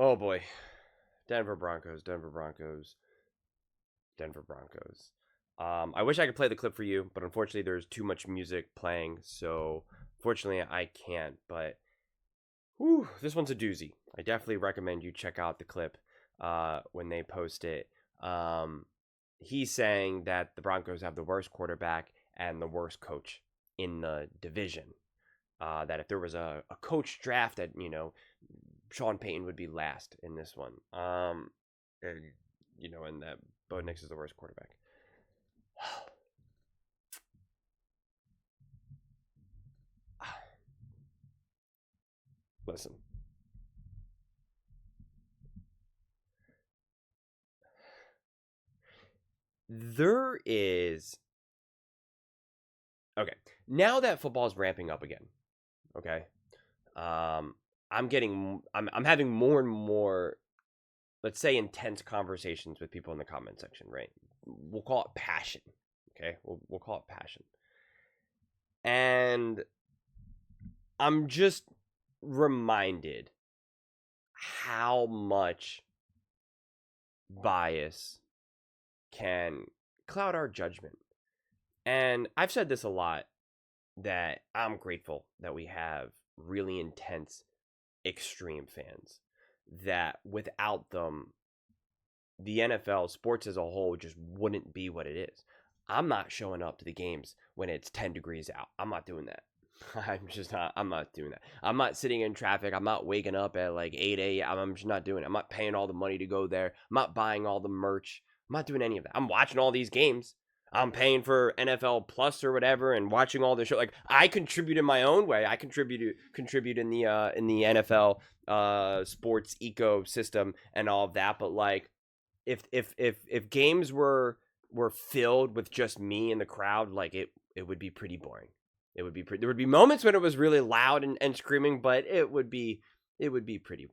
Oh boy. Denver Broncos, Denver Broncos, Denver Broncos. I wish I could play the clip for you, but unfortunately there's too much music playing, so fortunately I can't. But whew, this one's a doozy. I definitely recommend you check out the clip when they post it. He's saying that the Broncos have the worst quarterback and the worst coach in the division. That if there was a coach draft, that Sean Payton would be last in this one. And and that Bo Nix is the worst quarterback. Listen. There is okay. Now that football's ramping up again, okay. I'm having more and more, let's say, intense conversations with people in the comment section, right? We'll call it passion. Okay? We'll call it passion. And I'm just reminded how much bias can cloud our judgment. And I've said this a lot, that I'm grateful that we have really intense, extreme fans, that without them, the NFL, sports as a whole, just wouldn't be what it is. I'm not showing up to the games when it's 10 degrees out. I'm not doing that. I'm not doing that. I'm not sitting in traffic. I'm not waking up at like 8 a.m. I'm just not doing it. I'm not paying all the money to go there. I'm not buying all the merch. I'm not doing any of that. I'm watching all these games. I'm paying for NFL Plus or whatever and watching all the show. Like, I contribute in my own way. I contribute in the NFL sports ecosystem and all of that. But like, if games were filled with just me in the crowd, like it would be pretty boring. It would be there would be moments when it was really loud and screaming, but it would be pretty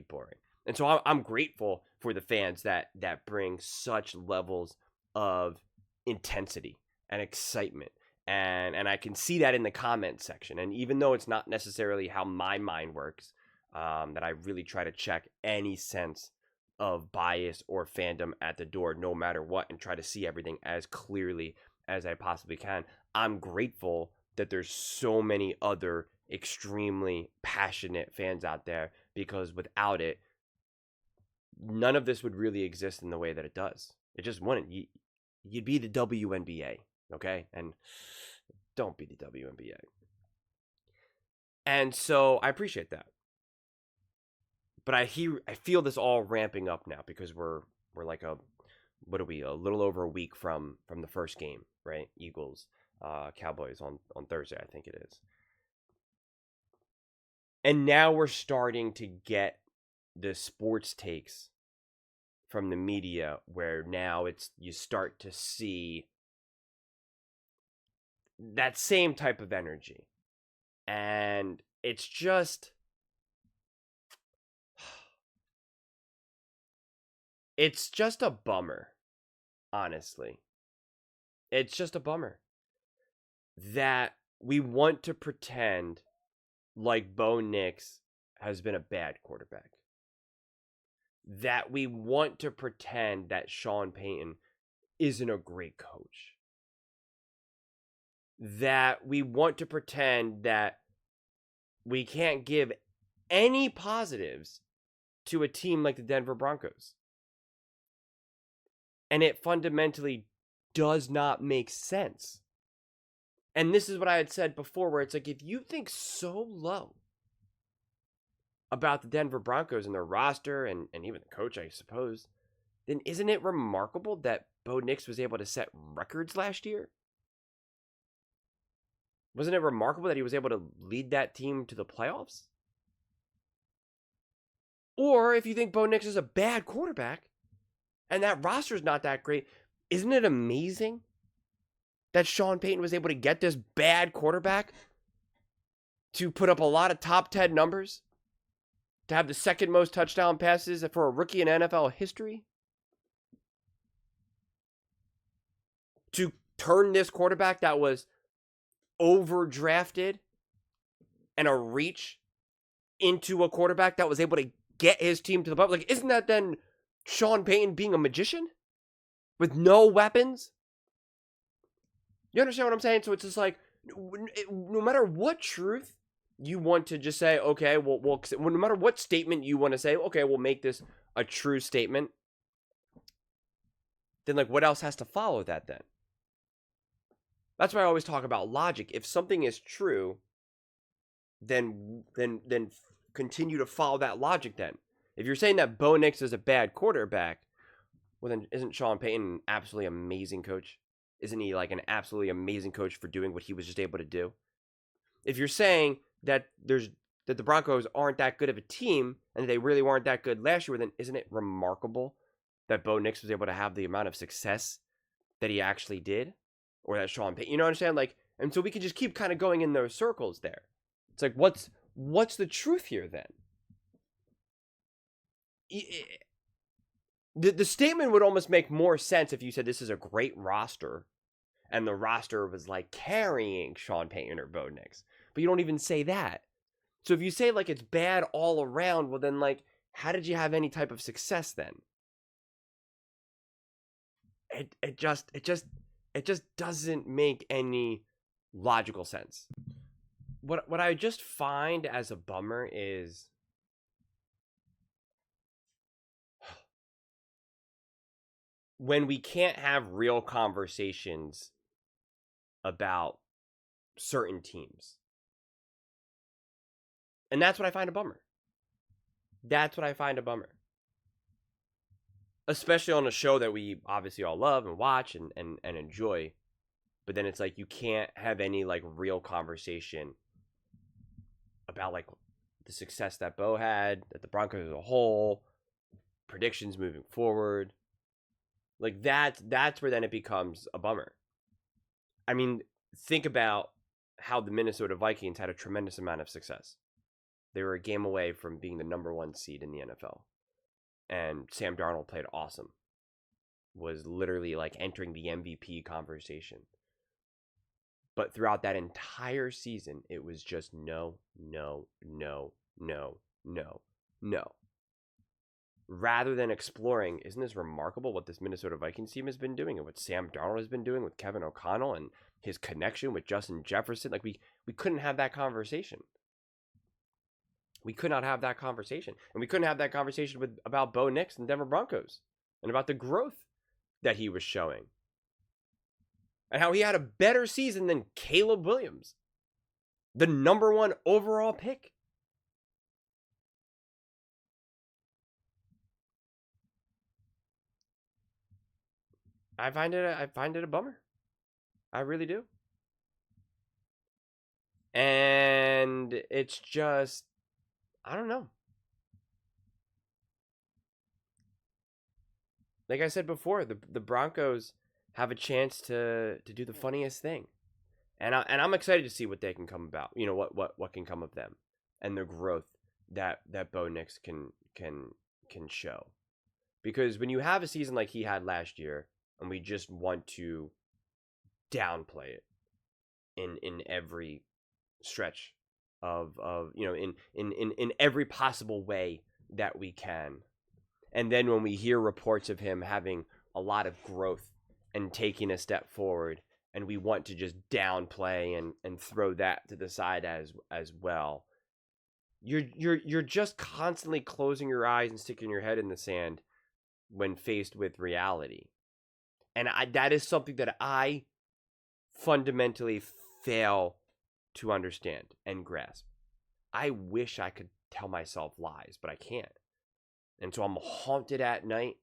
boring. And so I'm grateful for the fans that bring such levels of intensity and excitement, and I can see that in the comment section. And even though it's not necessarily how my mind works, that I really try to check any sense of bias or fandom at the door, no matter what, and try to see everything as clearly as I possibly can. I'm grateful that there's so many other extremely passionate fans out there, because without it, none of this would really exist in the way that it does. It just wouldn't. You'd be the WNBA, okay? And don't be the WNBA. And so I appreciate that. But I feel this all ramping up now, because we're like a little over a week from the first game, right? Eagles, Cowboys on Thursday, I think it is. And now we're starting to get the sports takes from the media, where now you start to see that same type of energy. And it's just, it's just a bummer, honestly. It's just a bummer that we want to pretend like Bo Nix has been a bad quarterback. That we want to pretend that Sean Payton isn't a great coach. That we want to pretend that we can't give any positives to a team like the Denver Broncos. And it fundamentally does not make sense. And this is what I had said before, where it's like, if you think so low about the Denver Broncos and their roster and even the coach, I suppose, then isn't it remarkable that Bo Nix was able to set records last year? Wasn't it remarkable that he was able to lead that team to the playoffs? Or if you think Bo Nix is a bad quarterback and that roster is not that great, isn't it amazing that Sean Payton was able to get this bad quarterback to put up a lot of top 10 numbers, to have the second most touchdown passes for a rookie in NFL history, to turn this quarterback that was overdrafted and a reach into a quarterback that was able to get his team to the playoffs. Like, isn't that then Sean Payton being a magician with no weapons? You understand what I'm saying? So it's just like, no matter what truth you want to just say, okay, well, no matter what statement you want to say, okay, we'll make this a true statement. Then, like, what else has to follow that then? That's why I always talk about logic. If something is true, then continue to follow that logic then. If you're saying that Bo Nix is a bad quarterback, well, then isn't Sean Payton an absolutely amazing coach? Isn't he like an absolutely amazing coach for doing what he was just able to do? If you're saying that the Broncos aren't that good of a team and they really weren't that good last year, then isn't it remarkable that Bo Nix was able to have the amount of success that he actually did? Or that Sean Payton, you know what I'm saying? Like, and so we can just keep kind of going in those circles there. It's like, what's the truth here then? The statement would almost make more sense if you said this is a great roster and the roster was like carrying Sean Payton or Bo Nix. But you don't even say that. So if you say like it's bad all around, well then like how did you have any type of success then? It just doesn't make any logical sense. What I just find as a bummer is when we can't have real conversations about certain teams. And that's what I find a bummer. Especially on a show that we obviously all love and watch and enjoy. But then it's like you can't have any like real conversation about like the success that Bo had, that the Broncos as a whole, predictions moving forward. Like that's where then it becomes a bummer. I mean, think about how the Minnesota Vikings had a tremendous amount of success. They were a game away from being the number 1 seed in the NFL. And Sam Darnold played awesome. Was literally like entering the MVP conversation. But throughout that entire season, it was just no. Rather than exploring, isn't this remarkable what this Minnesota Vikings team has been doing and what Sam Darnold has been doing with Kevin O'Connell and his connection with Justin Jefferson? Like we couldn't have that conversation. We could not have that conversation. And we couldn't have that conversation about Bo Nix and Denver Broncos and about the growth that he was showing. And how he had a better season than Caleb Williams, the number 1 overall pick. I find it a bummer. I really do. And it's just, I don't know. Like I said before, the Broncos have a chance to do the funniest thing. And I'm excited to see what they can come about. You know, what can come of them and the growth that Bo Nix can show. Because when you have a season like he had last year and we just want to downplay it in every stretch of you know, in every possible way that we can. And then when we hear reports of him having a lot of growth and taking a step forward, and we want to just downplay and throw that to the side as well, you're just constantly closing your eyes and sticking your head in the sand when faced with reality. And that is something that I fundamentally fail to understand and grasp. I wish I could tell myself lies, but I can't. And so I'm haunted at night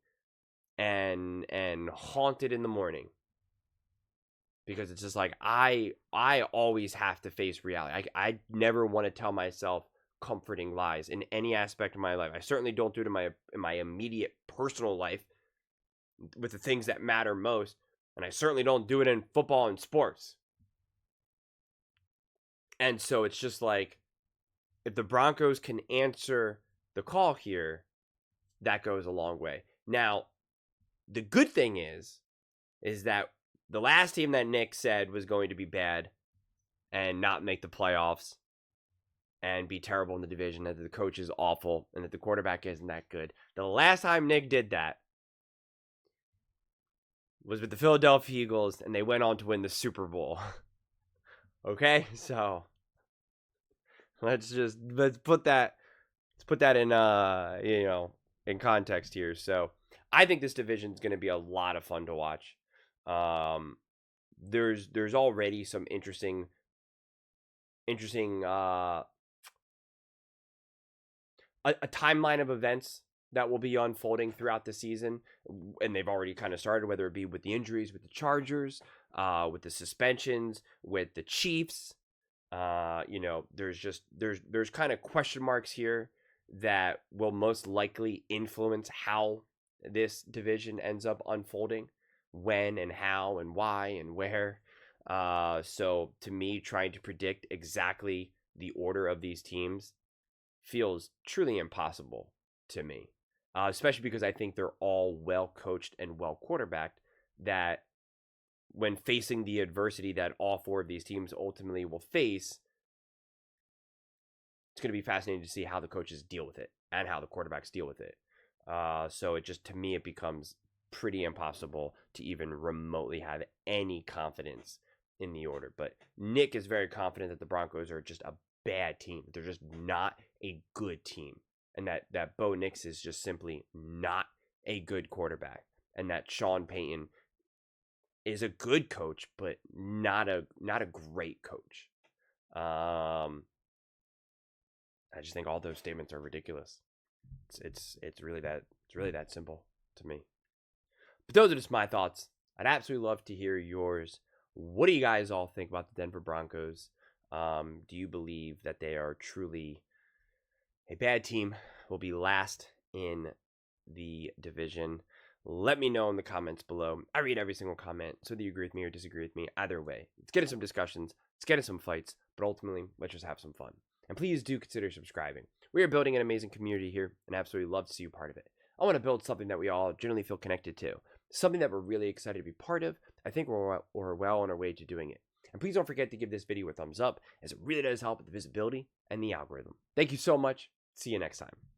and haunted in the morning. Because it's just like I always have to face reality. I never want to tell myself comforting lies in any aspect of my life. I certainly don't do it in my immediate personal life with the things that matter most. And I certainly don't do it in football and sports. And so it's just like, if the Broncos can answer the call here, that goes a long way. Now, the good thing is that the last team that Nick said was going to be bad and not make the playoffs and be terrible in the division, that the coach is awful, and that the quarterback isn't that good. The last time Nick did that was with the Philadelphia Eagles, and they went on to win the Super Bowl. Okay, so let's put that in in context here. So I think this division is going to be a lot of fun to watch. There's already some interesting a timeline of events that will be unfolding throughout the season, and they've already kind of started, whether it be with the injuries with the Chargers, with the suspensions with the Chiefs. There's kind of question marks here that will most likely influence how this division ends up unfolding, when and how and why and where. So to me, trying to predict exactly the order of these teams feels truly impossible to me, especially because I think they're all well coached and well quarterbacked, that when facing the adversity that all four of these teams ultimately will face, it's going to be fascinating to see how the coaches deal with it and how the quarterbacks deal with it. So it just, to me, it becomes pretty impossible to even remotely have any confidence in the order. But Nick is very confident that the Broncos are just a bad team. They're just not a good team. And that Bo Nix is just simply not a good quarterback. And that Sean Payton is a good coach, but not a great coach. I just think all those statements are ridiculous. It's really that simple to me. But those are just my thoughts. I'd absolutely love to hear yours. What do you guys all think about the Denver Broncos? Do you believe that they are truly a bad team, will be last in the division? Let me know in the comments below. I read every single comment, so whether you agree with me or disagree with me, either way. Let's get in some discussions, let's get in some fights, but ultimately, let's just have some fun. And please do consider subscribing. We are building an amazing community here, and I absolutely love to see you part of it. I want to build something that we all generally feel connected to, something that we're really excited to be part of. I think we're well on our way to doing it. And please don't forget to give this video a thumbs up, as it really does help with the visibility and the algorithm. Thank you so much. See you next time.